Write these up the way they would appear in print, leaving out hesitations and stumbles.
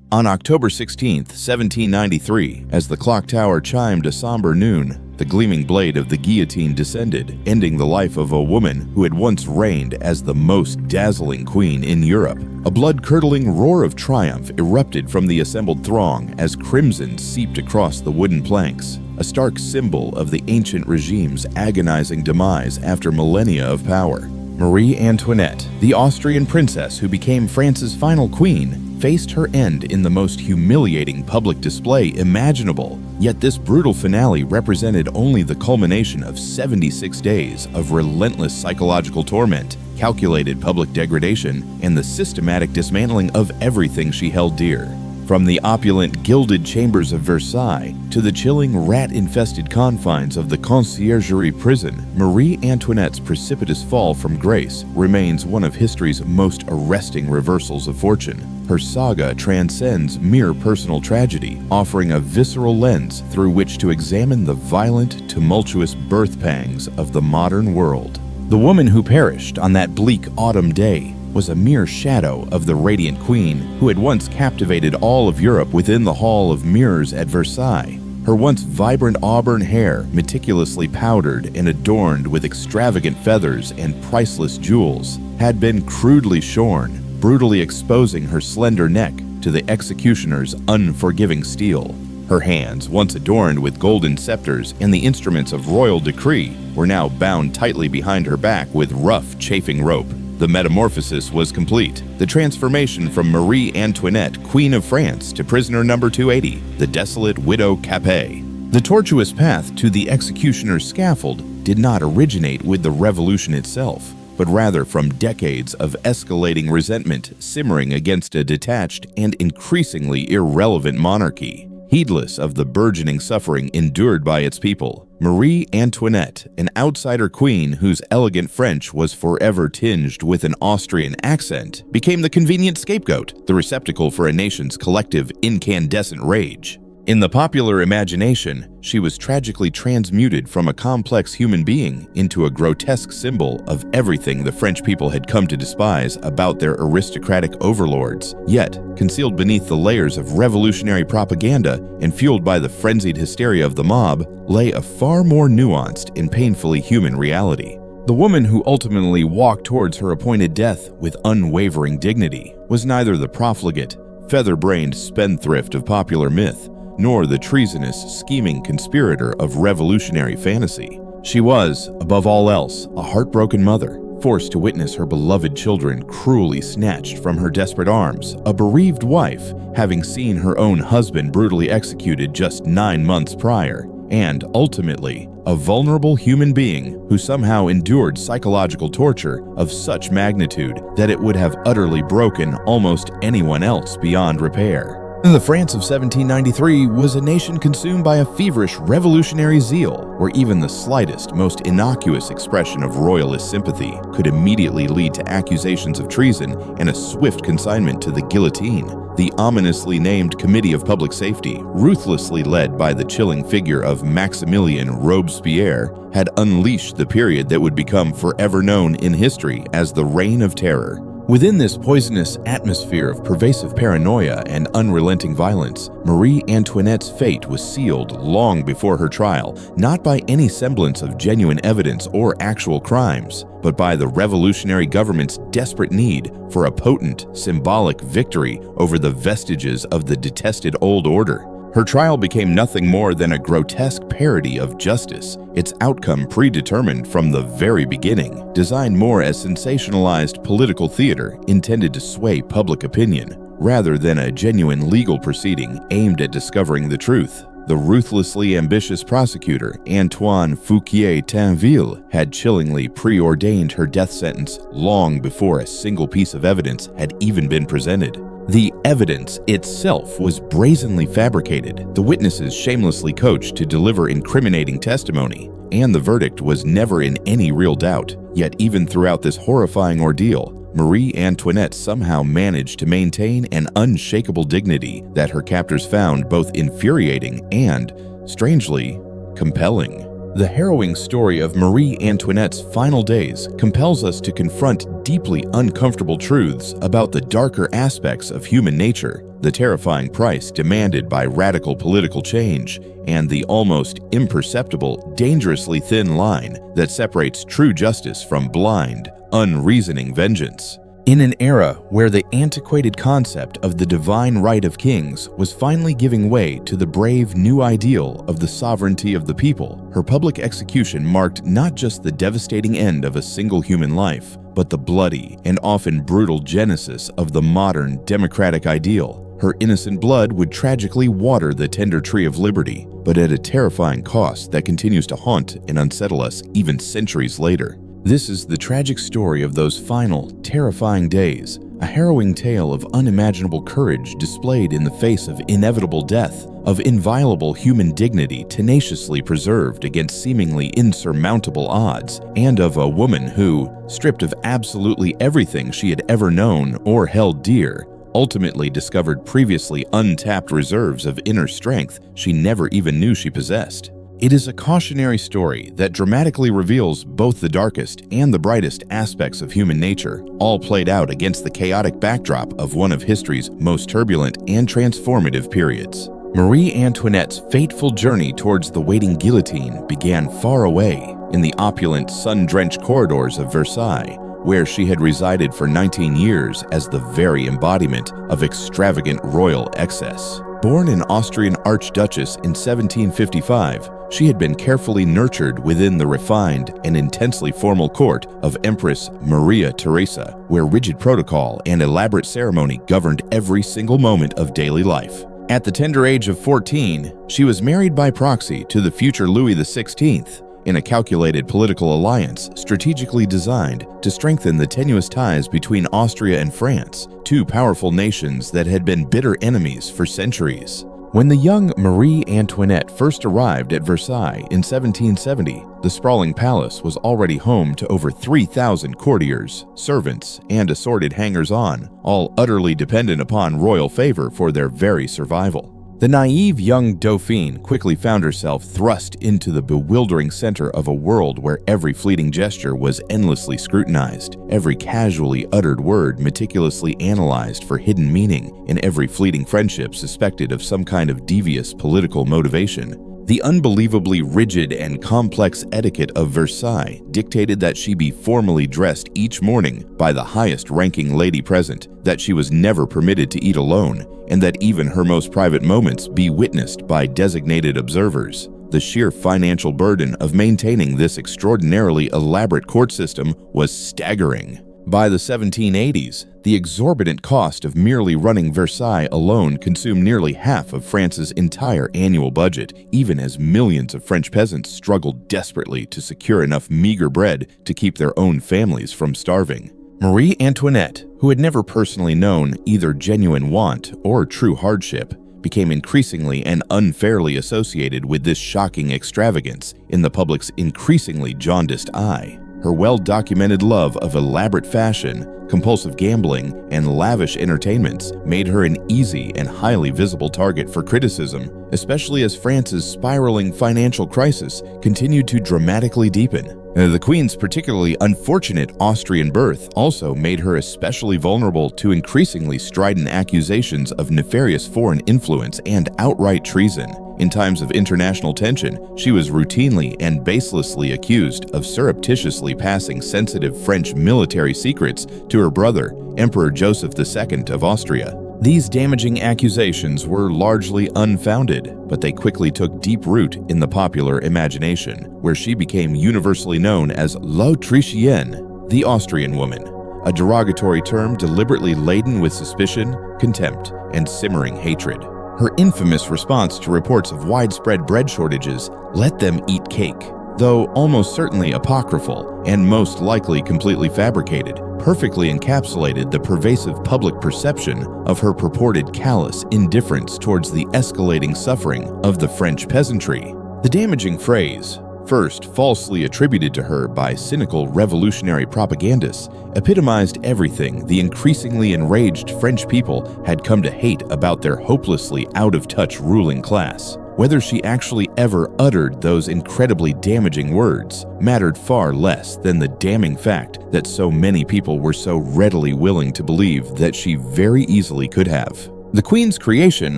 On October 16, 1793, as the clock tower chimed a somber noon, the gleaming blade of the guillotine descended, ending the life of a woman who had once reigned as the most dazzling queen in Europe. A blood-curdling roar of triumph erupted from the assembled throng as crimson seeped across the wooden planks, a stark symbol of the ancient regime's agonizing demise after millennia of power. Marie Antoinette, the Austrian princess who became France's final queen, faced her end in the most humiliating public display imaginable. Yet this brutal finale represented only the culmination of 76 days of relentless psychological torment, calculated public degradation, and the systematic dismantling of everything she held dear. From the opulent gilded chambers of Versailles to the chilling rat-infested confines of the Conciergerie prison, Marie Antoinette's precipitous fall from grace remains one of history's most arresting reversals of fortune. Her saga transcends mere personal tragedy, offering a visceral lens through which to examine the violent, tumultuous birth pangs of the modern world. The woman who perished on that bleak autumn day was a mere shadow of the radiant queen who had once captivated all of Europe within the Hall of Mirrors at Versailles. Her once vibrant auburn hair, meticulously powdered and adorned with extravagant feathers and priceless jewels, had been crudely shorn, brutally exposing her slender neck to the executioner's unforgiving steel. Her hands, once adorned with golden scepters and the instruments of royal decree, were now bound tightly behind her back with rough, chafing rope. The metamorphosis was complete. The transformation from Marie Antoinette, Queen of France, to prisoner number 280, the desolate widow Capet. The tortuous path to the executioner's scaffold did not originate with the revolution itself, but rather from decades of escalating resentment simmering against a detached and increasingly irrelevant monarchy. Heedless of the burgeoning suffering endured by its people, Marie Antoinette, an outsider queen whose elegant French was forever tinged with an Austrian accent, became the convenient scapegoat, the receptacle for a nation's collective incandescent rage. In the popular imagination, she was tragically transmuted from a complex human being into a grotesque symbol of everything the French people had come to despise about their aristocratic overlords. Yet, concealed beneath the layers of revolutionary propaganda and fueled by the frenzied hysteria of the mob, lay a far more nuanced and painfully human reality. The woman who ultimately walked towards her appointed death with unwavering dignity was neither the profligate, feather-brained spendthrift of popular myth, nor the treasonous, scheming conspirator of revolutionary fantasy. She was, above all else, a heartbroken mother, forced to witness her beloved children cruelly snatched from her desperate arms, a bereaved wife, having seen her own husband brutally executed just 9 months prior, and, ultimately, a vulnerable human being who somehow endured psychological torture of such magnitude that it would have utterly broken almost anyone else beyond repair. The France of 1793 was a nation consumed by a feverish revolutionary zeal, where even the slightest, most innocuous expression of royalist sympathy could immediately lead to accusations of treason and a swift consignment to the guillotine. The ominously named Committee of Public Safety, ruthlessly led by the chilling figure of Maximilien Robespierre, had unleashed the period that would become forever known in history as the Reign of Terror. Within this poisonous atmosphere of pervasive paranoia and unrelenting violence, Marie Antoinette's fate was sealed long before her trial, not by any semblance of genuine evidence or actual crimes, but by the revolutionary government's desperate need for a potent, symbolic victory over the vestiges of the detested old order. Her trial became nothing more than a grotesque parody of justice, its outcome predetermined from the very beginning, designed more as sensationalized political theater intended to sway public opinion, rather than a genuine legal proceeding aimed at discovering the truth. The ruthlessly ambitious prosecutor, Antoine Fouquier-Tinville, had chillingly preordained her death sentence long before a single piece of evidence had even been presented. The evidence itself was brazenly fabricated, the witnesses shamelessly coached to deliver incriminating testimony, and the verdict was never in any real doubt. Yet even throughout this horrifying ordeal, Marie Antoinette somehow managed to maintain an unshakable dignity that her captors found both infuriating and, strangely, compelling. The harrowing story of Marie Antoinette's final days compels us to confront deeply uncomfortable truths about the darker aspects of human nature, the terrifying price demanded by radical political change, and the almost imperceptible, dangerously thin line that separates true justice from blind, unreasoning vengeance. In an era where the antiquated concept of the divine right of kings was finally giving way to the brave new ideal of the sovereignty of the people, her public execution marked not just the devastating end of a single human life, but the bloody and often brutal genesis of the modern democratic ideal. Her innocent blood would tragically water the tender tree of liberty, but at a terrifying cost that continues to haunt and unsettle us even centuries later. This is the tragic story of those final, terrifying days, a harrowing tale of unimaginable courage displayed in the face of inevitable death, of inviolable human dignity tenaciously preserved against seemingly insurmountable odds, and of a woman who, stripped of absolutely everything she had ever known or held dear, ultimately discovered previously untapped reserves of inner strength she never even knew she possessed. It is a cautionary story that dramatically reveals both the darkest and the brightest aspects of human nature, all played out against the chaotic backdrop of one of history's most turbulent and transformative periods. Marie Antoinette's fateful journey towards the waiting guillotine began far away, in the opulent, sun-drenched corridors of Versailles, where she had resided for 19 years as the very embodiment of extravagant royal excess. Born an Austrian archduchess in 1755, she had been carefully nurtured within the refined and intensely formal court of Empress Maria Theresa, where rigid protocol and elaborate ceremony governed every single moment of daily life. At the tender age of 14, she was married by proxy to the future Louis XVI, in a calculated political alliance strategically designed to strengthen the tenuous ties between Austria and France, two powerful nations that had been bitter enemies for centuries. When the young Marie Antoinette first arrived at Versailles in 1770, the sprawling palace was already home to over 3,000 courtiers, servants, and assorted hangers-on, all utterly dependent upon royal favor for their very survival. The naive young Dauphine quickly found herself thrust into the bewildering center of a world where every fleeting gesture was endlessly scrutinized, every casually uttered word meticulously analyzed for hidden meaning, and every fleeting friendship suspected of some kind of devious political motivation. The unbelievably rigid and complex etiquette of Versailles dictated that she be formally dressed each morning by the highest-ranking lady present, that she was never permitted to eat alone, and that even her most private moments be witnessed by designated observers. The sheer financial burden of maintaining this extraordinarily elaborate court system was staggering. By the 1780s, the exorbitant cost of merely running Versailles alone consumed nearly half of France's entire annual budget, even as millions of French peasants struggled desperately to secure enough meager bread to keep their own families from starving. Marie Antoinette, who had never personally known either genuine want or true hardship, became increasingly and unfairly associated with this shocking extravagance in the public's increasingly jaundiced eye. Her well-documented love of elaborate fashion, compulsive gambling, and lavish entertainments made her an easy and highly visible target for criticism, especially as France's spiraling financial crisis continued to dramatically deepen. The Queen's particularly unfortunate Austrian birth also made her especially vulnerable to increasingly strident accusations of nefarious foreign influence and outright treason. In times of international tension, she was routinely and baselessly accused of surreptitiously passing sensitive French military secrets to her brother, Emperor Joseph II of Austria. These damaging accusations were largely unfounded, but they quickly took deep root in the popular imagination, where she became universally known as l'Autrichienne, the Austrian woman, a derogatory term deliberately laden with suspicion, contempt, and simmering hatred. Her infamous response to reports of widespread bread shortages, "Let them eat cake," though almost certainly apocryphal and most likely completely fabricated, perfectly encapsulated the pervasive public perception of her purported callous indifference towards the escalating suffering of the French peasantry. The damaging phrase, first falsely attributed to her by cynical revolutionary propagandists, epitomized everything the increasingly enraged French people had come to hate about their hopelessly out-of-touch ruling class. Whether she actually ever uttered those incredibly damaging words mattered far less than the damning fact that so many people were so readily willing to believe that she very easily could have. The Queen's creation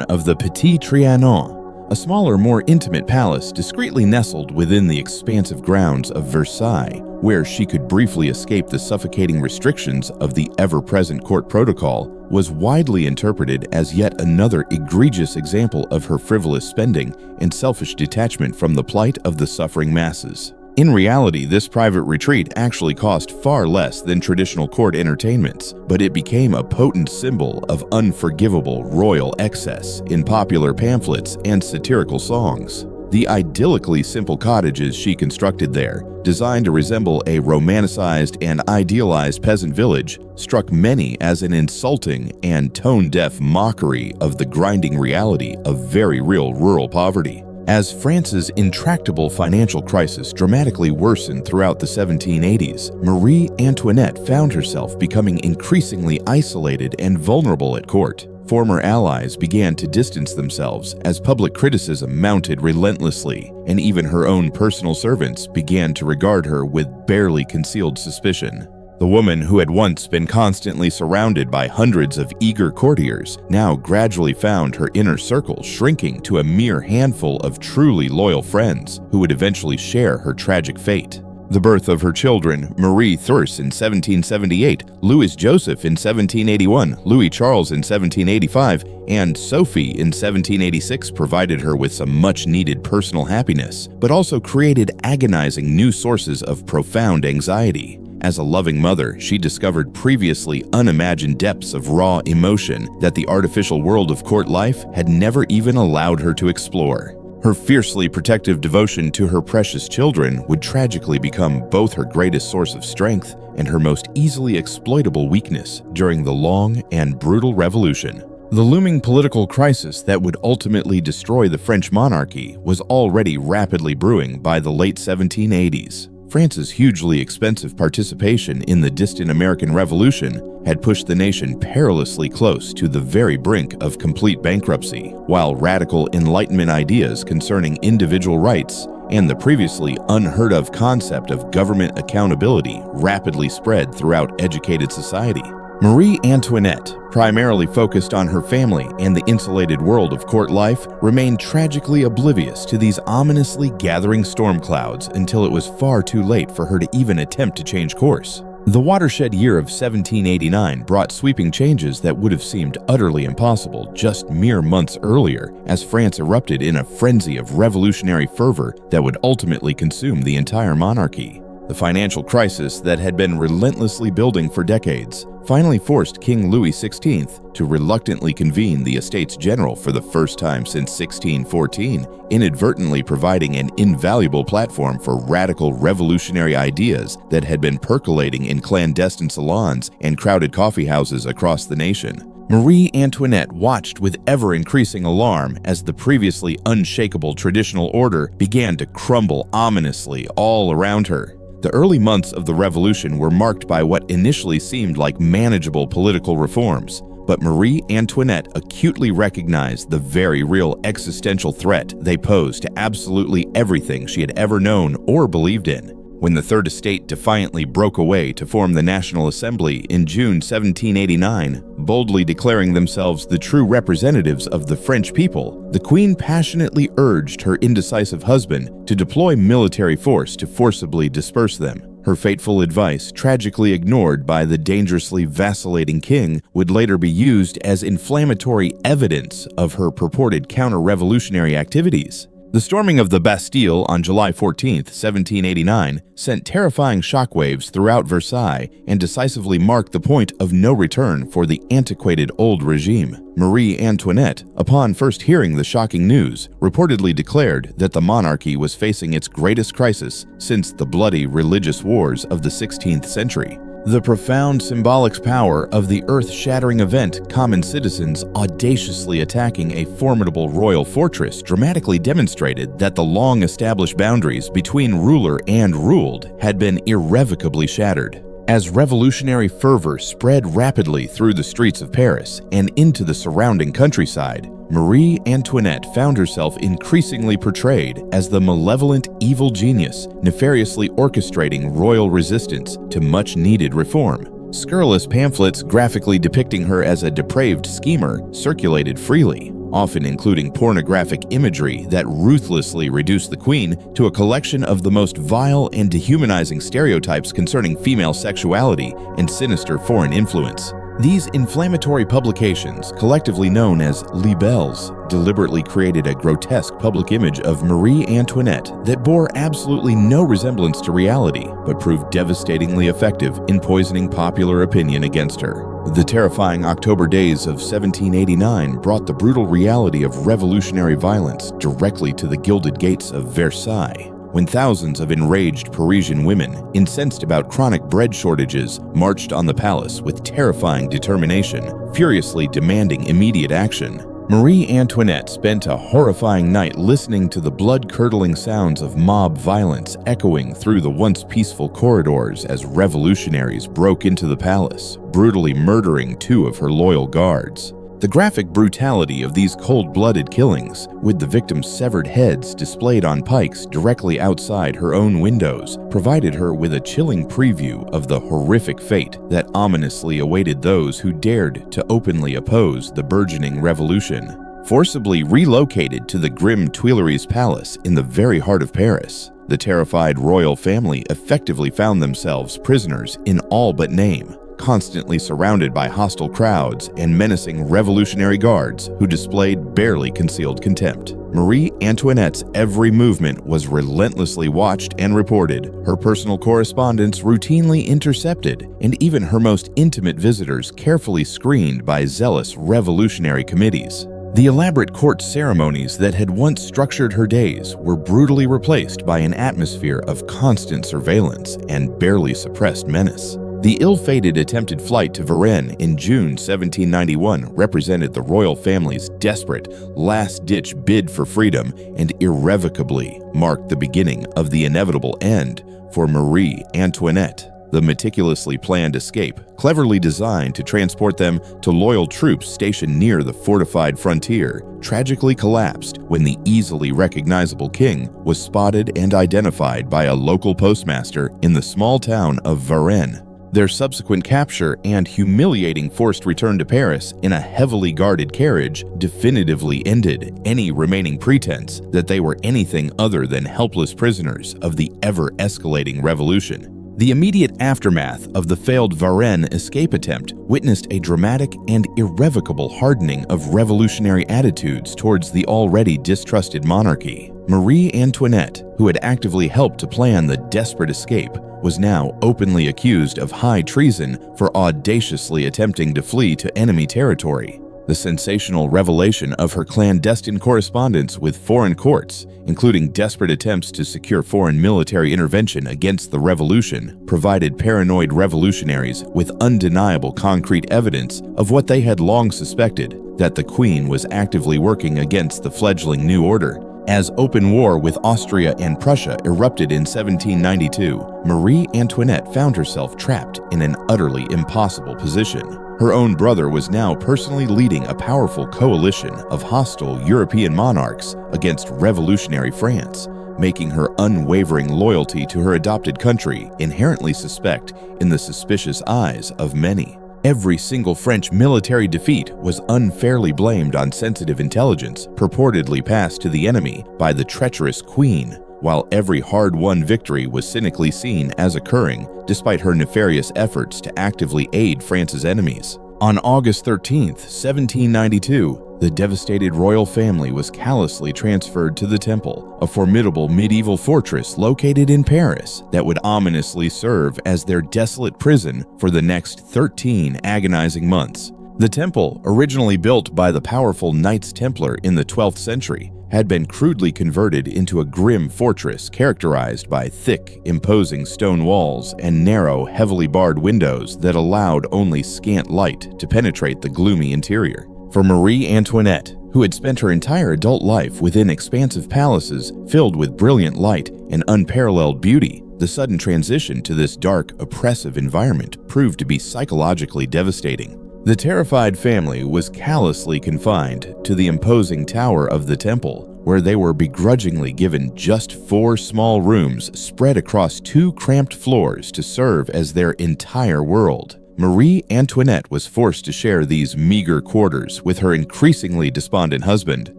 of the Petit Trianon, a smaller, more intimate palace discreetly nestled within the expansive grounds of Versailles, where she could briefly escape the suffocating restrictions of the ever-present court protocol, was widely interpreted as yet another egregious example of her frivolous spending and selfish detachment from the plight of the suffering masses. In reality, this private retreat actually cost far less than traditional court entertainments, but it became a potent symbol of unforgivable royal excess in popular pamphlets and satirical songs. The idyllically simple cottages she constructed there, designed to resemble a romanticized and idealized peasant village, struck many as an insulting and tone-deaf mockery of the grinding reality of very real rural poverty. As France's intractable financial crisis dramatically worsened throughout the 1780s, Marie Antoinette found herself becoming increasingly isolated and vulnerable at court. Former allies began to distance themselves as public criticism mounted relentlessly, and even her own personal servants began to regard her with barely concealed suspicion. The woman who had once been constantly surrounded by hundreds of eager courtiers now gradually found her inner circle shrinking to a mere handful of truly loyal friends who would eventually share her tragic fate. The birth of her children, Marie Thurs in 1778, Louis Joseph in 1781, Louis Charles in 1785, and Sophie in 1786 provided her with some much-needed personal happiness, but also created agonizing new sources of profound anxiety. As a loving mother, she discovered previously unimagined depths of raw emotion that the artificial world of court life had never even allowed her to explore. Her fiercely protective devotion to her precious children would tragically become both her greatest source of strength and her most easily exploitable weakness during the long and brutal revolution. The looming political crisis that would ultimately destroy the French monarchy was already rapidly brewing by the late 1780s. France's hugely expensive participation in the distant American Revolution had pushed the nation perilously close to the very brink of complete bankruptcy, while radical Enlightenment ideas concerning individual rights and the previously unheard-of concept of government accountability rapidly spread throughout educated society. Marie Antoinette, primarily focused on her family and the insulated world of court life, remained tragically oblivious to these ominously gathering storm clouds until it was far too late for her to even attempt to change course. The watershed year of 1789 brought sweeping changes that would have seemed utterly impossible just mere months earlier, as France erupted in a frenzy of revolutionary fervor that would ultimately consume the entire monarchy. The financial crisis that had been relentlessly building for decades finally forced King Louis XVI to reluctantly convene the Estates General for the first time since 1614, inadvertently providing an invaluable platform for radical revolutionary ideas that had been percolating in clandestine salons and crowded coffeehouses across the nation. Marie Antoinette watched with ever-increasing alarm as the previously unshakable traditional order began to crumble ominously all around her. The early months of the revolution were marked by what initially seemed like manageable political reforms, but Marie Antoinette acutely recognized the very real existential threat they posed to absolutely everything she had ever known or believed in. When the Third Estate defiantly broke away to form the National Assembly in June 1789, boldly declaring themselves the true representatives of the French people, the Queen passionately urged her indecisive husband to deploy military force to forcibly disperse them. Her fateful advice, tragically ignored by the dangerously vacillating king, would later be used as inflammatory evidence of her purported counter-revolutionary activities. The storming of the Bastille on July 14, 1789, sent terrifying shockwaves throughout Versailles and decisively marked the point of no return for the antiquated old regime. Marie Antoinette, upon first hearing the shocking news, reportedly declared that the monarchy was facing its greatest crisis since the bloody religious wars of the 16th century. The profound symbolic power of the earth-shattering event, common citizens audaciously attacking a formidable royal fortress, dramatically demonstrated that the long-established boundaries between ruler and ruled had been irrevocably shattered. As revolutionary fervor spread rapidly through the streets of Paris and into the surrounding countryside, Marie Antoinette found herself increasingly portrayed as the malevolent evil genius, nefariously orchestrating royal resistance to much-needed reform. Scurrilous pamphlets graphically depicting her as a depraved schemer circulated freely, often including pornographic imagery that ruthlessly reduced the queen to a collection of the most vile and dehumanizing stereotypes concerning female sexuality and sinister foreign influence. These inflammatory publications, collectively known as libelles, deliberately created a grotesque public image of Marie Antoinette that bore absolutely no resemblance to reality, but proved devastatingly effective in poisoning popular opinion against her. The terrifying October days of 1789 brought the brutal reality of revolutionary violence directly to the gilded gates of Versailles, when thousands of enraged Parisian women, incensed about chronic bread shortages, marched on the palace with terrifying determination, furiously demanding immediate action. Marie Antoinette spent a horrifying night listening to the blood-curdling sounds of mob violence echoing through the once peaceful corridors as revolutionaries broke into the palace, brutally murdering 2 of her loyal guards. The graphic brutality of these cold-blooded killings, with the victims' severed heads displayed on pikes directly outside her own windows, provided her with a chilling preview of the horrific fate that ominously awaited those who dared to openly oppose the burgeoning revolution. Forcibly relocated to the grim Tuileries Palace in the very heart of Paris, the terrified royal family effectively found themselves prisoners in all but name, constantly surrounded by hostile crowds and menacing revolutionary guards who displayed barely concealed contempt. Marie Antoinette's every movement was relentlessly watched and reported, her personal correspondence routinely intercepted, and even her most intimate visitors carefully screened by zealous revolutionary committees. The elaborate court ceremonies that had once structured her days were brutally replaced by an atmosphere of constant surveillance and barely suppressed menace. The ill-fated attempted flight to Varennes in June 1791 represented the royal family's desperate, last-ditch bid for freedom and irrevocably marked the beginning of the inevitable end for Marie Antoinette. The meticulously planned escape, cleverly designed to transport them to loyal troops stationed near the fortified frontier, tragically collapsed when the easily recognizable king was spotted and identified by a local postmaster in the small town of Varennes. Their subsequent capture and humiliating forced return to Paris in a heavily guarded carriage definitively ended any remaining pretense that they were anything other than helpless prisoners of the ever-escalating revolution. The immediate aftermath of the failed Varennes escape attempt witnessed a dramatic and irrevocable hardening of revolutionary attitudes towards the already distrusted monarchy. Marie Antoinette, who had actively helped to plan the desperate escape, was now openly accused of high treason for audaciously attempting to flee to enemy territory. The sensational revelation of her clandestine correspondence with foreign courts, including desperate attempts to secure foreign military intervention against the revolution, provided paranoid revolutionaries with undeniable concrete evidence of what they had long suspected, that the Queen was actively working against the fledgling New Order. As open war with Austria and Prussia erupted in 1792, Marie Antoinette found herself trapped in an utterly impossible position. Her own brother was now personally leading a powerful coalition of hostile European monarchs against revolutionary France, making her unwavering loyalty to her adopted country inherently suspect in the suspicious eyes of many. Every single French military defeat was unfairly blamed on sensitive intelligence purportedly passed to the enemy by the treacherous Queen, while every hard-won victory was cynically seen as occurring despite her nefarious efforts to actively aid France's enemies. On August 13, 1792, the devastated royal family was callously transferred to the Temple, a formidable medieval fortress located in Paris that would ominously serve as their desolate prison for the next 13 agonizing months. The Temple, originally built by the powerful Knights Templar in the 12th century, had been crudely converted into a grim fortress characterized by thick, imposing stone walls and narrow, heavily barred windows that allowed only scant light to penetrate the gloomy interior. For Marie Antoinette, who had spent her entire adult life within expansive palaces filled with brilliant light and unparalleled beauty, the sudden transition to this dark, oppressive environment proved to be psychologically devastating. The terrified family was callously confined to the imposing tower of the temple, where they were begrudgingly given just 4 small rooms spread across 2 cramped floors to serve as their entire world. Marie Antoinette was forced to share these meager quarters with her increasingly despondent husband,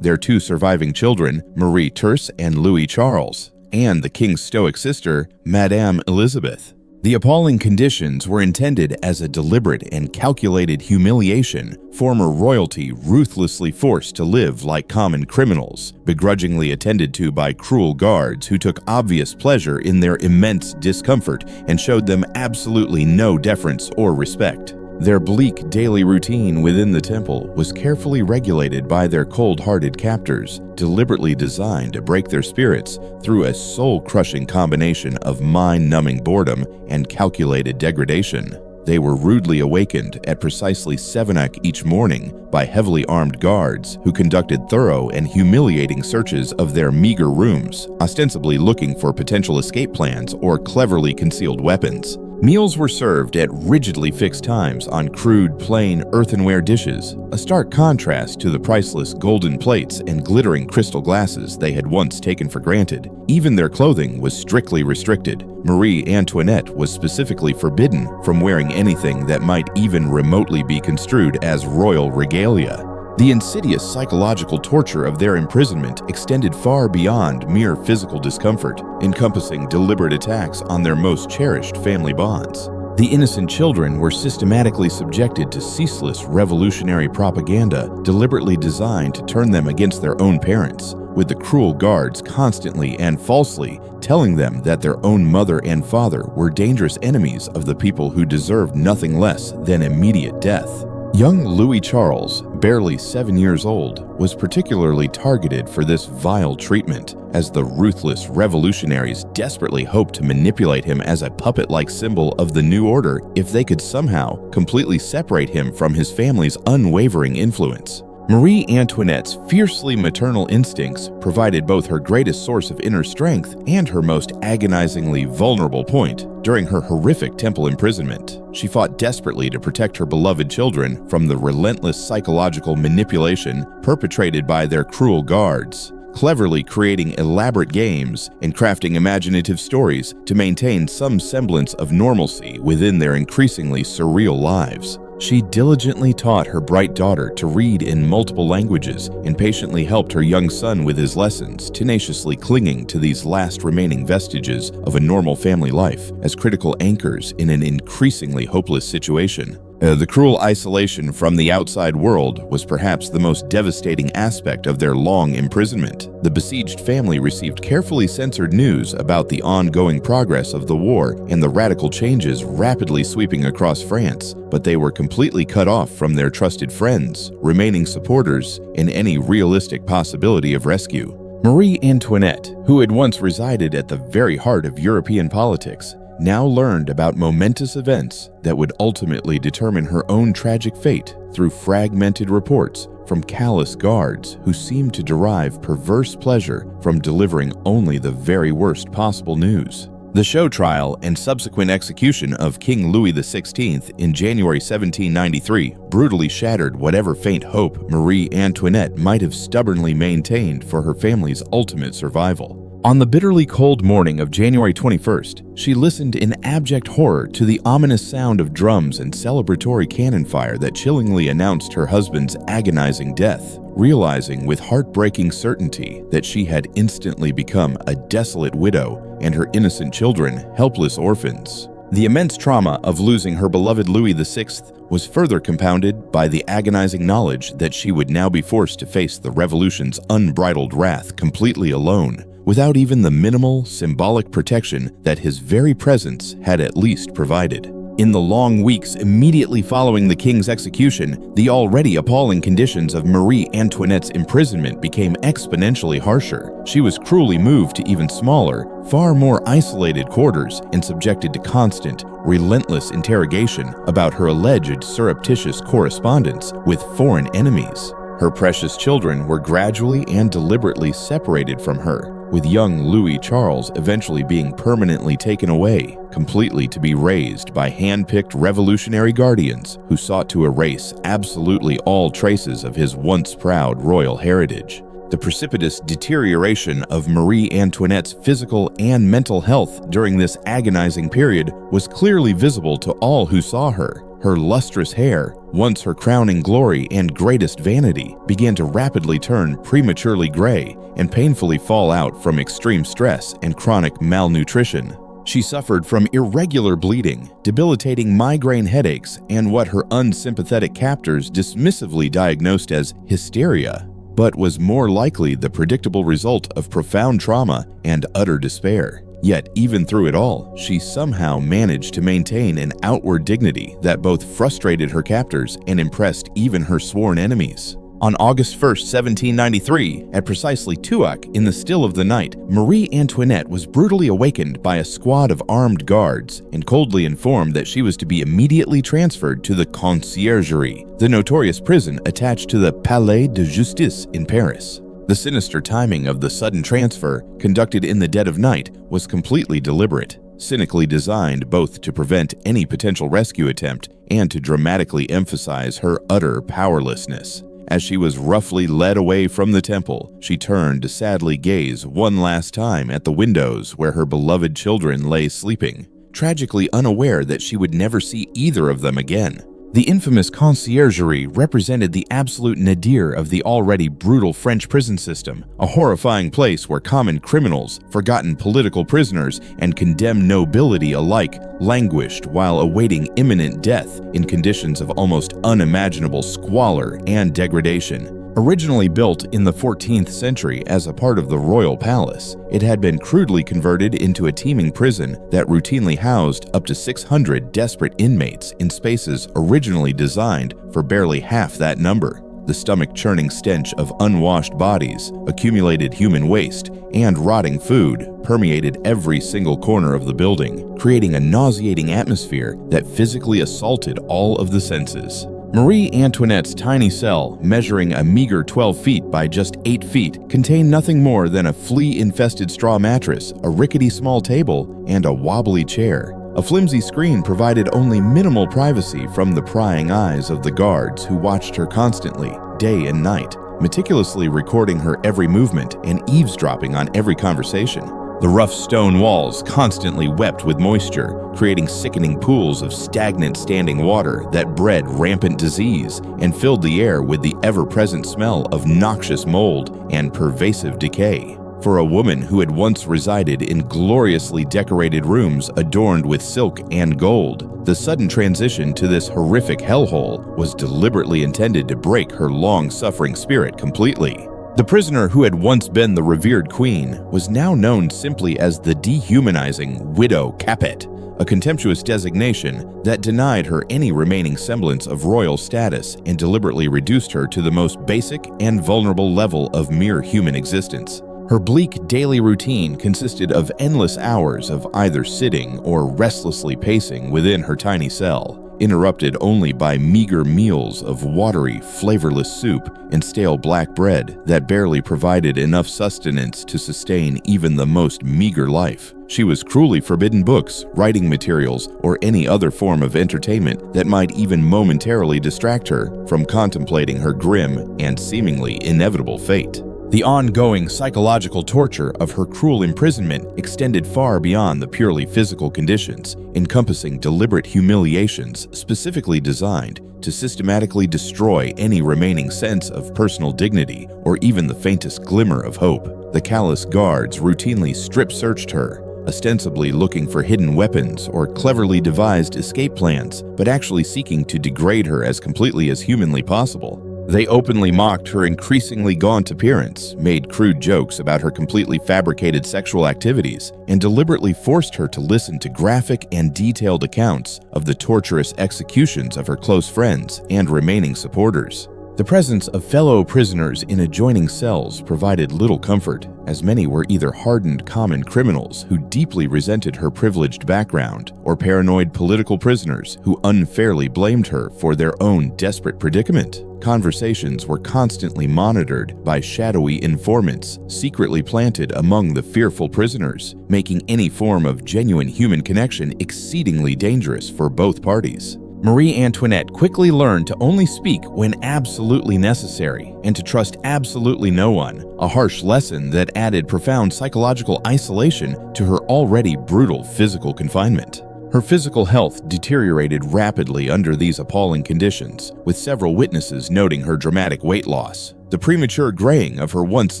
their 2 surviving children, Marie Therese and Louis Charles, and the king's stoic sister, Madame Elizabeth. The appalling conditions were intended as a deliberate and calculated humiliation, former royalty ruthlessly forced to live like common criminals, begrudgingly attended to by cruel guards who took obvious pleasure in their immense discomfort and showed them absolutely no deference or respect. Their bleak daily routine within the temple was carefully regulated by their cold-hearted captors, deliberately designed to break their spirits through a soul-crushing combination of mind-numbing boredom and calculated degradation. They were rudely awakened at precisely 7 each morning by heavily armed guards who conducted thorough and humiliating searches of their meager rooms, ostensibly looking for potential escape plans or cleverly concealed weapons. Meals were served at rigidly fixed times on crude, plain earthenware dishes, a stark contrast to the priceless golden plates and glittering crystal glasses they had once taken for granted. Even their clothing was strictly restricted. Marie Antoinette was specifically forbidden from wearing anything that might even remotely be construed as royal regalia. The insidious psychological torture of their imprisonment extended far beyond mere physical discomfort, encompassing deliberate attacks on their most cherished family bonds. The innocent children were systematically subjected to ceaseless revolutionary propaganda deliberately designed to turn them against their own parents, with the cruel guards constantly and falsely telling them that their own mother and father were dangerous enemies of the people who deserved nothing less than immediate death. Young Louis Charles, barely 7 years old, was particularly targeted for this vile treatment, as the ruthless revolutionaries desperately hoped to manipulate him as a puppet-like symbol of the new order if they could somehow completely separate him from his family's unwavering influence. Marie Antoinette's fiercely maternal instincts provided both her greatest source of inner strength and her most agonizingly vulnerable point during her horrific temple imprisonment. She fought desperately to protect her beloved children from the relentless psychological manipulation perpetrated by their cruel guards, cleverly creating elaborate games and crafting imaginative stories to maintain some semblance of normalcy within their increasingly surreal lives. She diligently taught her bright daughter to read in multiple languages and patiently helped her young son with his lessons, tenaciously clinging to these last remaining vestiges of a normal family life as critical anchors in an increasingly hopeless situation. The cruel isolation from the outside world was perhaps the most devastating aspect of their long imprisonment. The besieged family received carefully censored news about the ongoing progress of the war and the radical changes rapidly sweeping across France, but they were completely cut off from their trusted friends, remaining supporters in any realistic possibility of rescue. Marie Antoinette, who had once resided at the very heart of European politics, now learned about momentous events that would ultimately determine her own tragic fate through fragmented reports from callous guards who seemed to derive perverse pleasure from delivering only the very worst possible news. The show trial and subsequent execution of King Louis XVI in January 1793 brutally shattered whatever faint hope Marie Antoinette might have stubbornly maintained for her family's ultimate survival. On the bitterly cold morning of January 21st, she listened in abject horror to the ominous sound of drums and celebratory cannon fire that chillingly announced her husband's agonizing death, realizing with heartbreaking certainty that she had instantly become a desolate widow and her innocent children helpless orphans. The immense trauma of losing her beloved Louis VI was further compounded by the agonizing knowledge that she would now be forced to face the revolution's unbridled wrath completely alone, without even the minimal, symbolic protection that his very presence had at least provided. In the long weeks immediately following the king's execution, the already appalling conditions of Marie Antoinette's imprisonment became exponentially harsher. She was cruelly moved to even smaller, far more isolated quarters and subjected to constant, relentless interrogation about her alleged surreptitious correspondence with foreign enemies. Her precious children were gradually and deliberately separated from her, with young Louis Charles eventually being permanently taken away, completely to be raised by hand-picked revolutionary guardians who sought to erase absolutely all traces of his once proud royal heritage. The precipitous deterioration of Marie Antoinette's physical and mental health during this agonizing period was clearly visible to all who saw her. Her lustrous hair, once her crowning glory and greatest vanity, began to rapidly turn prematurely gray and painfully fall out from extreme stress and chronic malnutrition. She suffered from irregular bleeding, debilitating migraine headaches, and what her unsympathetic captors dismissively diagnosed as hysteria, but was more likely the predictable result of profound trauma and utter despair. Yet, even through it all, she somehow managed to maintain an outward dignity that both frustrated her captors and impressed even her sworn enemies. On August 1, 1793, at precisely 2:00 in the still of the night, Marie Antoinette was brutally awakened by a squad of armed guards and coldly informed that she was to be immediately transferred to the Conciergerie, the notorious prison attached to the Palais de Justice in Paris. The sinister timing of the sudden transfer, conducted in the dead of night, was completely deliberate, cynically designed both to prevent any potential rescue attempt and to dramatically emphasize her utter powerlessness. As she was roughly led away from the temple, she turned to sadly gaze one last time at the windows where her beloved children lay sleeping, tragically unaware that she would never see either of them again. The infamous Conciergerie represented the absolute nadir of the already brutal French prison system, a horrifying place where common criminals, forgotten political prisoners, and condemned nobility alike languished while awaiting imminent death in conditions of almost unimaginable squalor and degradation. Originally built in the 14th century as a part of the royal palace, it had been crudely converted into a teeming prison that routinely housed up to 600 desperate inmates in spaces originally designed for barely half that number. The stomach-churning stench of unwashed bodies, accumulated human waste, and rotting food permeated every single corner of the building, creating a nauseating atmosphere that physically assaulted all of the senses. Marie Antoinette's tiny cell, measuring a meager 12 feet by just 8 feet, contained nothing more than a flea-infested straw mattress, a rickety small table, and a wobbly chair. A flimsy screen provided only minimal privacy from the prying eyes of the guards who watched her constantly, day and night, meticulously recording her every movement and eavesdropping on every conversation. The rough stone walls constantly wept with moisture, creating sickening pools of stagnant standing water that bred rampant disease and filled the air with the ever-present smell of noxious mold and pervasive decay. For a woman who had once resided in gloriously decorated rooms adorned with silk and gold, the sudden transition to this horrific hellhole was deliberately intended to break her long-suffering spirit completely. The prisoner who had once been the revered queen was now known simply as the dehumanizing Widow Capet, a contemptuous designation that denied her any remaining semblance of royal status and deliberately reduced her to the most basic and vulnerable level of mere human existence. Her bleak daily routine consisted of endless hours of either sitting or restlessly pacing within her tiny cell, interrupted only by meager meals of watery, flavorless soup and stale black bread that barely provided enough sustenance to sustain even the most meager life. She was cruelly forbidden books, writing materials, or any other form of entertainment that might even momentarily distract her from contemplating her grim and seemingly inevitable fate. The ongoing psychological torture of her cruel imprisonment extended far beyond the purely physical conditions, encompassing deliberate humiliations specifically designed to systematically destroy any remaining sense of personal dignity or even the faintest glimmer of hope. The callous guards routinely strip-searched her, ostensibly looking for hidden weapons or cleverly devised escape plans, but actually seeking to degrade her as completely as humanly possible. They openly mocked her increasingly gaunt appearance, made crude jokes about her completely fabricated sexual activities, and deliberately forced her to listen to graphic and detailed accounts of the torturous executions of her close friends and remaining supporters. The presence of fellow prisoners in adjoining cells provided little comfort, as many were either hardened common criminals who deeply resented her privileged background, or paranoid political prisoners who unfairly blamed her for their own desperate predicament. Conversations were constantly monitored by shadowy informants secretly planted among the fearful prisoners, making any form of genuine human connection exceedingly dangerous for both parties. Marie Antoinette quickly learned to only speak when absolutely necessary and to trust absolutely no one, a harsh lesson that added profound psychological isolation to her already brutal physical confinement. Her physical health deteriorated rapidly under these appalling conditions, with several witnesses noting her dramatic weight loss, the premature graying of her once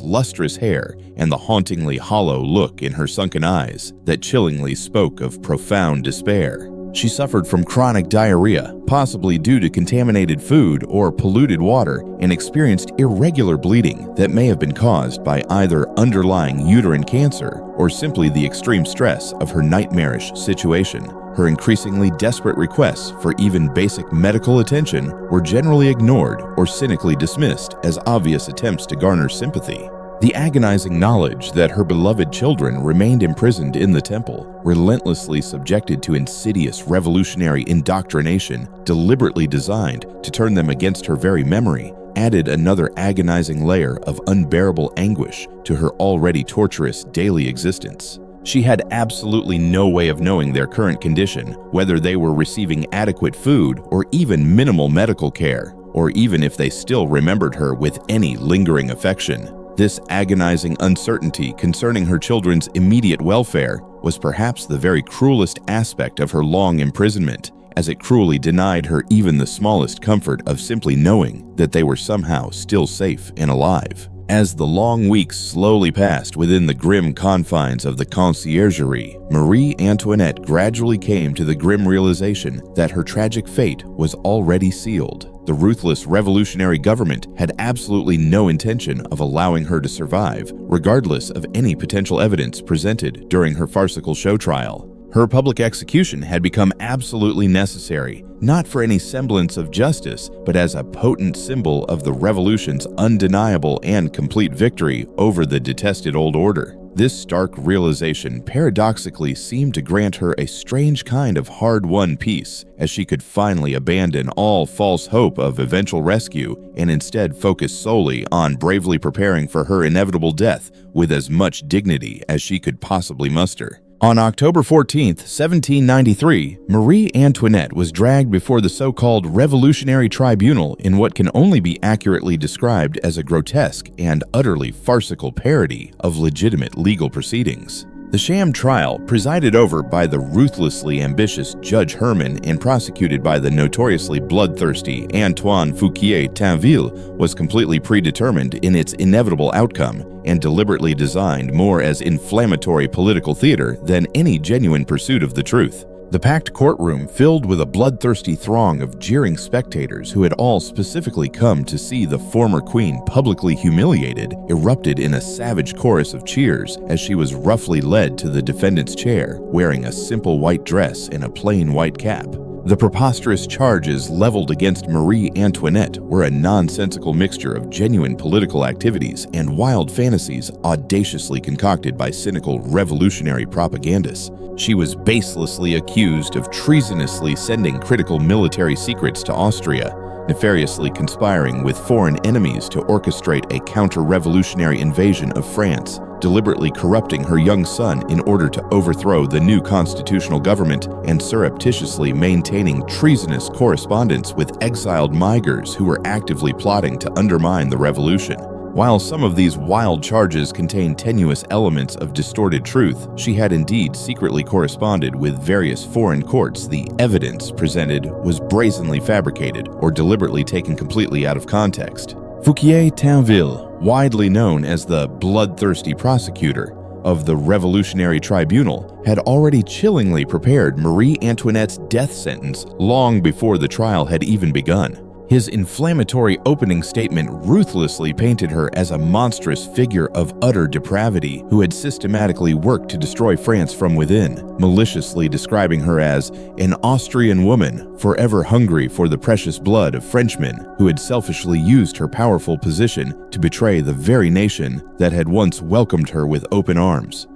lustrous hair, and the hauntingly hollow look in her sunken eyes that chillingly spoke of profound despair. She suffered from chronic diarrhea, possibly due to contaminated food or polluted water, and experienced irregular bleeding that may have been caused by either underlying uterine cancer or simply the extreme stress of her nightmarish situation. Her increasingly desperate requests for even basic medical attention were generally ignored or cynically dismissed as obvious attempts to garner sympathy. The agonizing knowledge that her beloved children remained imprisoned in the temple, relentlessly subjected to insidious revolutionary indoctrination deliberately designed to turn them against her very memory, added another agonizing layer of unbearable anguish to her already torturous daily existence. She had absolutely no way of knowing their current condition, whether they were receiving adequate food or even minimal medical care, or even if they still remembered her with any lingering affection. This agonizing uncertainty concerning her children's immediate welfare was perhaps the very cruelest aspect of her long imprisonment, as it cruelly denied her even the smallest comfort of simply knowing that they were somehow still safe and alive. As the long weeks slowly passed within the grim confines of the Conciergerie, Marie Antoinette gradually came to the grim realization that her tragic fate was already sealed. The ruthless revolutionary government had absolutely no intention of allowing her to survive, regardless of any potential evidence presented during her farcical show trial. Her public execution had become absolutely necessary, not for any semblance of justice, but as a potent symbol of the revolution's undeniable and complete victory over the detested old order. This stark realization paradoxically seemed to grant her a strange kind of hard-won peace, as she could finally abandon all false hope of eventual rescue and instead focus solely on bravely preparing for her inevitable death with as much dignity as she could possibly muster. On October 14, 1793, Marie Antoinette was dragged before the so-called Revolutionary Tribunal in what can only be accurately described as a grotesque and utterly farcical parody of legitimate legal proceedings. The sham trial, presided over by the ruthlessly ambitious Judge Herman and prosecuted by the notoriously bloodthirsty Antoine Fouquier-Tinville, was completely predetermined in its inevitable outcome and deliberately designed more as inflammatory political theater than any genuine pursuit of the truth. The packed courtroom, filled with a bloodthirsty throng of jeering spectators who had all specifically come to see the former queen publicly humiliated, erupted in a savage chorus of cheers as she was roughly led to the defendant's chair, wearing a simple white dress and a plain white cap. The preposterous charges leveled against Marie Antoinette were a nonsensical mixture of genuine political activities and wild fantasies audaciously concocted by cynical revolutionary propagandists. She was baselessly accused of treasonously sending critical military secrets to Austria, nefariously conspiring with foreign enemies to orchestrate a counter-revolutionary invasion of France, deliberately corrupting her young son in order to overthrow the new constitutional government, and surreptitiously maintaining treasonous correspondence with exiled Migers who were actively plotting to undermine the revolution. While some of these wild charges contained tenuous elements of distorted truth, she had indeed secretly corresponded with various foreign courts. The evidence presented was brazenly fabricated or deliberately taken completely out of context. Fouquier-Tinville, widely known as the bloodthirsty prosecutor of the Revolutionary Tribunal, had already chillingly prepared Marie Antoinette's death sentence long before the trial had even begun. His inflammatory opening statement ruthlessly painted her as a monstrous figure of utter depravity who had systematically worked to destroy France from within, maliciously describing her as an Austrian woman forever hungry for the precious blood of Frenchmen who had selfishly used her powerful position to betray the very nation that had once welcomed her with open arms.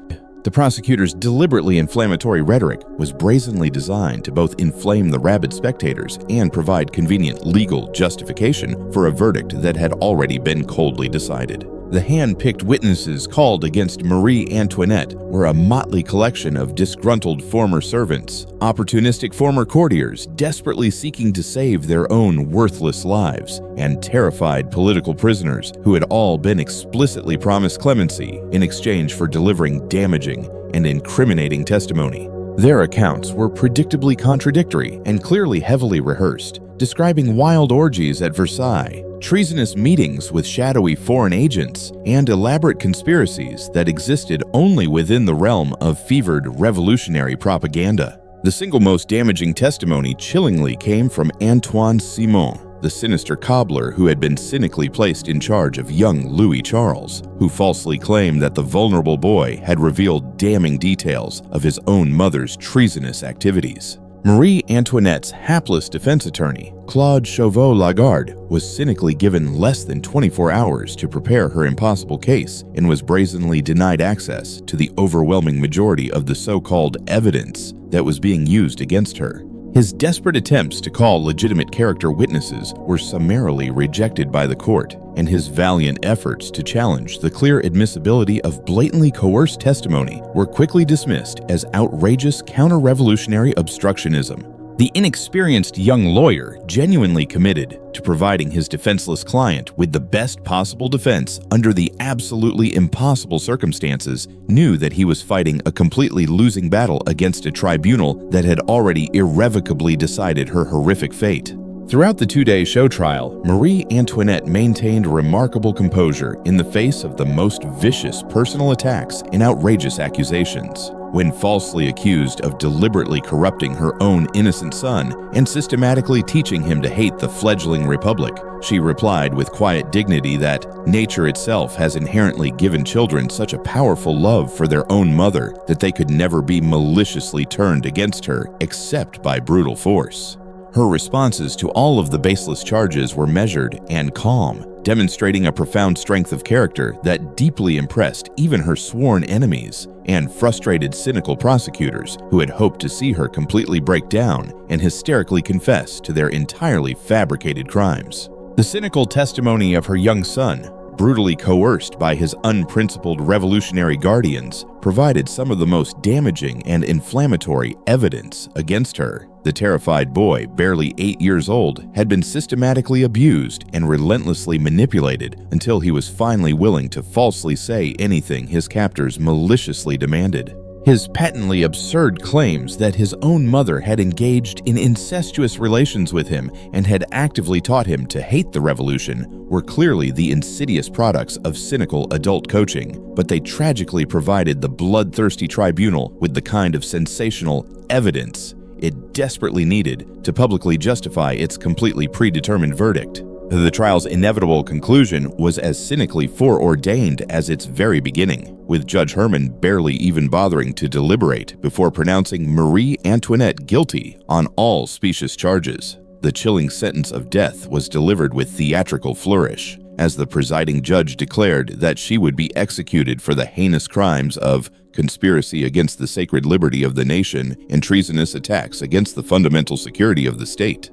The prosecutor's deliberately inflammatory rhetoric was brazenly designed to both inflame the rabid spectators and provide convenient legal justification for a verdict that had already been coldly decided. The hand-picked witnesses called against Marie Antoinette were a motley collection of disgruntled former servants, opportunistic former courtiers desperately seeking to save their own worthless lives, and terrified political prisoners who had all been explicitly promised clemency in exchange for delivering damaging and incriminating testimony. Their accounts were predictably contradictory and clearly heavily rehearsed, describing wild orgies at Versailles, treasonous meetings with shadowy foreign agents, and elaborate conspiracies that existed only within the realm of fevered revolutionary propaganda. The single most damaging testimony chillingly came from Antoine Simon, the sinister cobbler who had been cynically placed in charge of young Louis Charles, who falsely claimed that the vulnerable boy had revealed damning details of his own mother's treasonous activities. Marie Antoinette's hapless defense attorney, Claude Chauveau-Lagarde, was cynically given less than 24 hours to prepare her impossible case and was brazenly denied access to the overwhelming majority of the so-called evidence that was being used against her. His desperate attempts to call legitimate character witnesses were summarily rejected by the court, and his valiant efforts to challenge the clear admissibility of blatantly coerced testimony were quickly dismissed as outrageous counter-revolutionary obstructionism. The inexperienced young lawyer, genuinely committed to providing his defenseless client with the best possible defense under the absolutely impossible circumstances, knew that he was fighting a completely losing battle against a tribunal that had already irrevocably decided her horrific fate. Throughout the two-day show trial, Marie Antoinette maintained remarkable composure in the face of the most vicious personal attacks and outrageous accusations. When falsely accused of deliberately corrupting her own innocent son and systematically teaching him to hate the fledgling republic, she replied with quiet dignity that nature itself has inherently given children such a powerful love for their own mother that they could never be maliciously turned against her except by brutal force. Her responses to all of the baseless charges were measured and calm, demonstrating a profound strength of character that deeply impressed even her sworn enemies and frustrated cynical prosecutors who had hoped to see her completely break down and hysterically confess to their entirely fabricated crimes. The cynical testimony of her young son, brutally coerced by his unprincipled revolutionary guardians, provided some of the most damaging and inflammatory evidence against her. The terrified boy, barely 8 years old, had been systematically abused and relentlessly manipulated until he was finally willing to falsely say anything his captors maliciously demanded. His patently absurd claims that his own mother had engaged in incestuous relations with him and had actively taught him to hate the revolution were clearly the insidious products of cynical adult coaching, but they tragically provided the bloodthirsty tribunal with the kind of sensational evidence it desperately needed to publicly justify its completely predetermined verdict. The trial's inevitable conclusion was as cynically foreordained as its very beginning, with Judge Herman barely even bothering to deliberate before pronouncing Marie Antoinette guilty on all specious charges. The chilling sentence of death was delivered with theatrical flourish, as the presiding judge declared that she would be executed for the heinous crimes of conspiracy against the sacred liberty of the nation and treasonous attacks against the fundamental security of the state.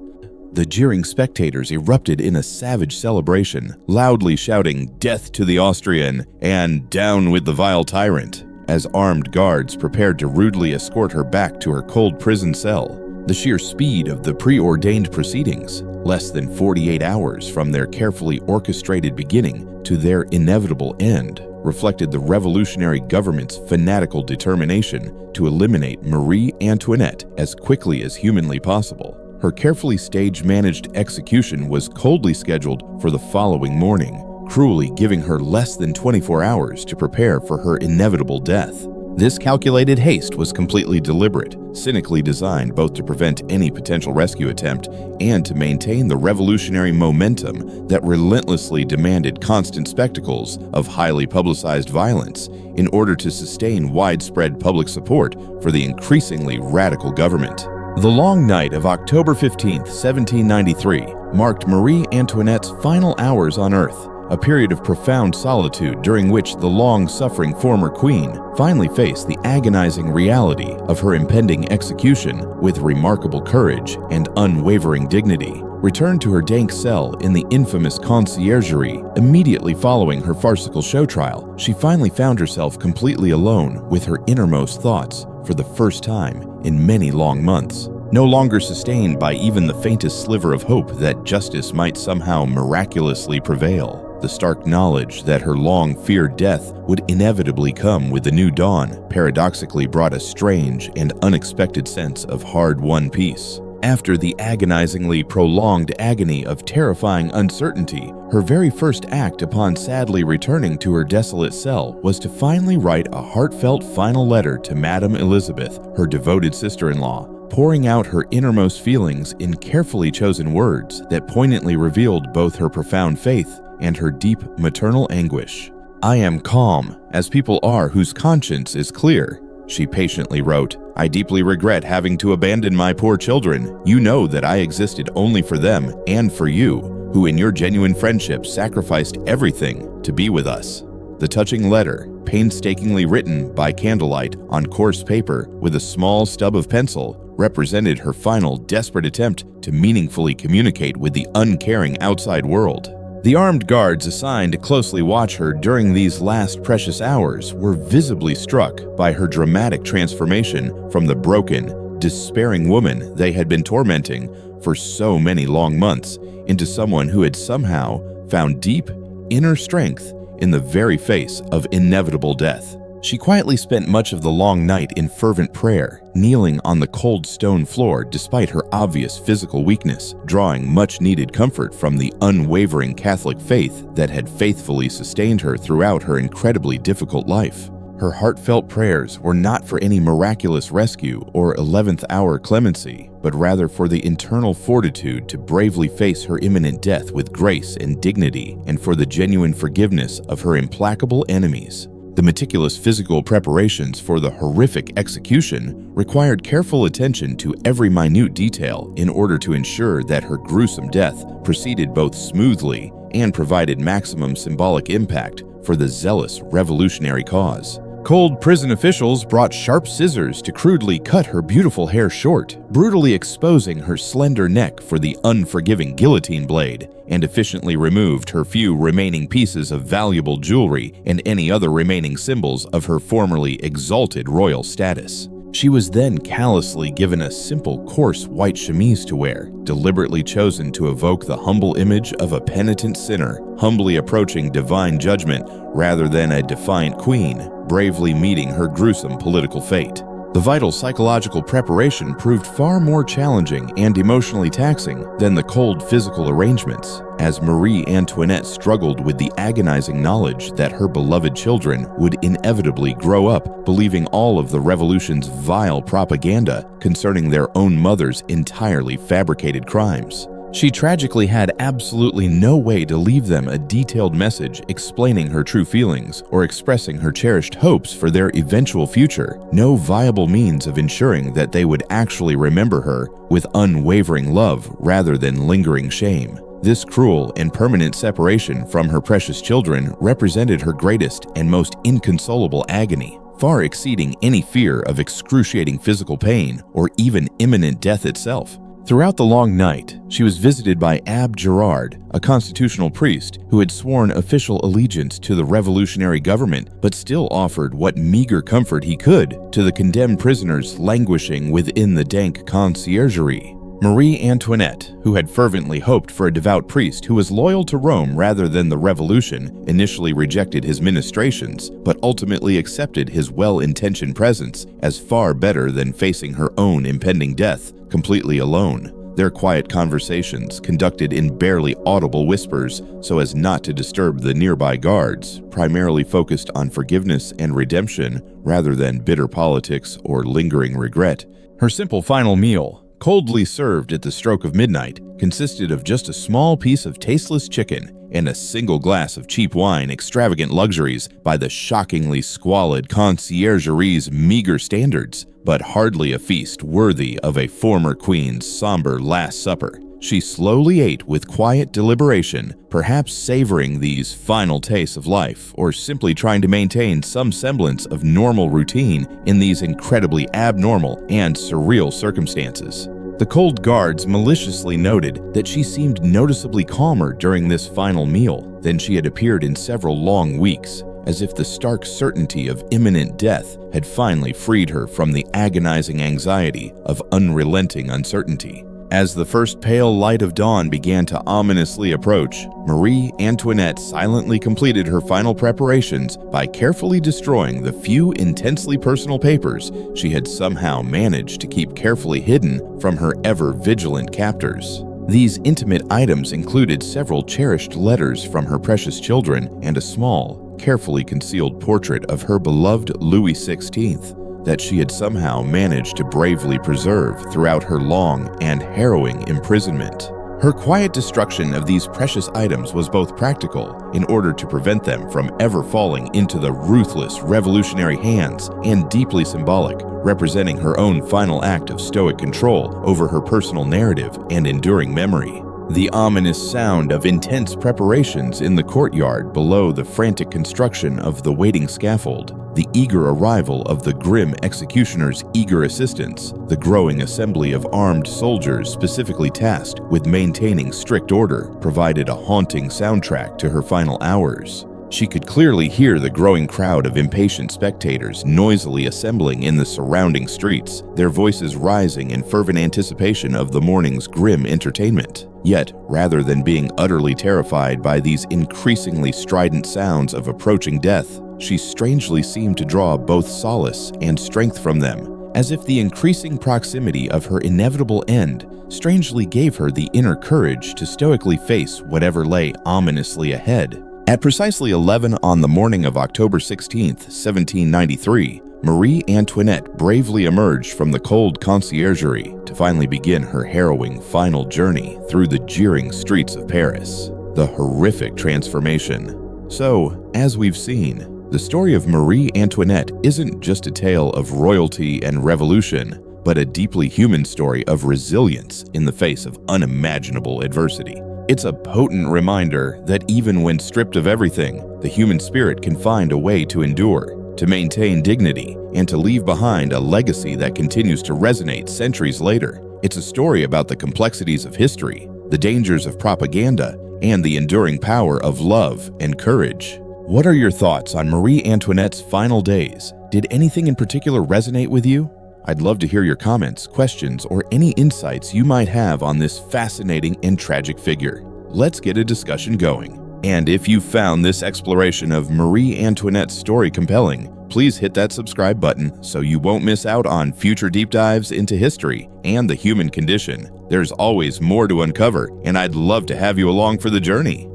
The jeering spectators erupted in a savage celebration, loudly shouting "Death to the Austrian" and "Down with the vile tyrant," as armed guards prepared to rudely escort her back to her cold prison cell. The sheer speed of the preordained proceedings, less than 48 hours from their carefully orchestrated beginning to their inevitable end, reflected the revolutionary government's fanatical determination to eliminate Marie Antoinette as quickly as humanly possible. Her carefully stage-managed execution was coldly scheduled for the following morning, cruelly giving her less than 24 hours to prepare for her inevitable death. This calculated haste was completely deliberate, cynically designed both to prevent any potential rescue attempt and to maintain the revolutionary momentum that relentlessly demanded constant spectacles of highly publicized violence in order to sustain widespread public support for the increasingly radical government. The long night of October 15, 1793, marked Marie Antoinette's final hours on Earth, a period of profound solitude during which the long-suffering former queen finally faced the agonizing reality of her impending execution with remarkable courage and unwavering dignity, returned to her dank cell in the infamous Conciergerie immediately following her farcical show trial. She finally found herself completely alone with her innermost thoughts for the first time in many long months. No longer sustained by even the faintest sliver of hope that justice might somehow miraculously prevail, the stark knowledge that her long-feared death would inevitably come with the new dawn paradoxically brought a strange and unexpected sense of hard-won peace. After the agonizingly prolonged agony of terrifying uncertainty, her very first act upon sadly returning to her desolate cell was to finally write a heartfelt final letter to Madame Elizabeth, her devoted sister-in-law, pouring out her innermost feelings in carefully chosen words that poignantly revealed both her profound faith and her deep maternal anguish. "I am calm, as people are whose conscience is clear," she patiently wrote. "I deeply regret having to abandon my poor children. You know that I existed only for them and for you, who in your genuine friendship sacrificed everything to be with us." The touching letter, painstakingly written by candlelight on coarse paper with a small stub of pencil, represented her final desperate attempt to meaningfully communicate with the uncaring outside world. The armed guards assigned to closely watch her during these last precious hours were visibly struck by her dramatic transformation from the broken, despairing woman they had been tormenting for so many long months into someone who had somehow found deep inner strength in the very face of inevitable death. She quietly spent much of the long night in fervent prayer, kneeling on the cold stone floor despite her obvious physical weakness, drawing much-needed comfort from the unwavering Catholic faith that had faithfully sustained her throughout her incredibly difficult life. Her heartfelt prayers were not for any miraculous rescue or 11th-hour clemency, but rather for the internal fortitude to bravely face her imminent death with grace and dignity, and for the genuine forgiveness of her implacable enemies. The meticulous physical preparations for the horrific execution required careful attention to every minute detail in order to ensure that her gruesome death proceeded both smoothly and provided maximum symbolic impact for the zealous revolutionary cause. Cold prison officials brought sharp scissors to crudely cut her beautiful hair short, brutally exposing her slender neck for the unforgiving guillotine blade, and efficiently removed her few remaining pieces of valuable jewelry and any other remaining symbols of her formerly exalted royal status. She was then callously given a simple, coarse white chemise to wear, deliberately chosen to evoke the humble image of a penitent sinner, humbly approaching divine judgment rather than a defiant queen, bravely meeting her gruesome political fate. The vital psychological preparation proved far more challenging and emotionally taxing than the cold physical arrangements, as Marie Antoinette struggled with the agonizing knowledge that her beloved children would inevitably grow up believing all of the revolution's vile propaganda concerning their own mother's entirely fabricated crimes. She tragically had absolutely no way to leave them a detailed message explaining her true feelings or expressing her cherished hopes for their eventual future, no viable means of ensuring that they would actually remember her with unwavering love rather than lingering shame. This cruel and permanent separation from her precious children represented her greatest and most inconsolable agony, far exceeding any fear of excruciating physical pain or even imminent death itself. Throughout the long night, she was visited by Abbe Gerard, a constitutional priest who had sworn official allegiance to the revolutionary government but still offered what meager comfort he could to the condemned prisoners languishing within the dank conciergerie. Marie Antoinette, who had fervently hoped for a devout priest who was loyal to Rome rather than the revolution, initially rejected his ministrations, but ultimately accepted his well-intentioned presence as far better than facing her own impending death completely alone. Their quiet conversations, conducted in barely audible whispers so as not to disturb the nearby guards, primarily focused on forgiveness and redemption rather than bitter politics or lingering regret. Her simple final meal, coldly served at the stroke of midnight, consisted of just a small piece of tasteless chicken and a single glass of cheap wine, extravagant luxuries by the shockingly squalid conciergerie's meager standards, but hardly a feast worthy of a former queen's somber Last Supper. She slowly ate with quiet deliberation, perhaps savoring these final tastes of life, or simply trying to maintain some semblance of normal routine in these incredibly abnormal and surreal circumstances. The cold guards maliciously noted that she seemed noticeably calmer during this final meal than she had appeared in several long weeks, as if the stark certainty of imminent death had finally freed her from the agonizing anxiety of unrelenting uncertainty. As the first pale light of dawn began to ominously approach, Marie Antoinette silently completed her final preparations by carefully destroying the few intensely personal papers she had somehow managed to keep carefully hidden from her ever-vigilant captors. These intimate items included several cherished letters from her precious children and a small, carefully concealed portrait of her beloved Louis XVI that she had somehow managed to bravely preserve throughout her long and harrowing imprisonment. Her quiet destruction of these precious items was both practical, in order to prevent them from ever falling into the ruthless revolutionary hands, and deeply symbolic, representing her own final act of stoic control over her personal narrative and enduring memory. The ominous sound of intense preparations in the courtyard below the frantic construction of the waiting scaffold, the eager arrival of the grim executioner's eager assistants, the growing assembly of armed soldiers specifically tasked with maintaining strict order, provided a haunting soundtrack to her final hours. She could clearly hear the growing crowd of impatient spectators noisily assembling in the surrounding streets, their voices rising in fervent anticipation of the morning's grim entertainment. Yet, rather than being utterly terrified by these increasingly strident sounds of approaching death, she strangely seemed to draw both solace and strength from them, as if the increasing proximity of her inevitable end strangely gave her the inner courage to stoically face whatever lay ominously ahead. At precisely 11 on the morning of October 16, 1793, Marie Antoinette bravely emerged from the cold Conciergerie to finally begin her harrowing final journey through the jeering streets of Paris. The horrific transformation. So, as we've seen, the story of Marie Antoinette isn't just a tale of royalty and revolution, but a deeply human story of resilience in the face of unimaginable adversity. It's a potent reminder that even when stripped of everything, the human spirit can find a way to endure, to maintain dignity, and to leave behind a legacy that continues to resonate centuries later. It's a story about the complexities of history, the dangers of propaganda, and the enduring power of love and courage. What are your thoughts on Marie Antoinette's final days? Did anything in particular resonate with you? I'd love to hear your comments, questions, or any insights you might have on this fascinating and tragic figure. Let's get a discussion going. And if you found this exploration of Marie Antoinette's story compelling, please hit that subscribe button so you won't miss out on future deep dives into history and the human condition. There's always more to uncover, and I'd love to have you along for the journey.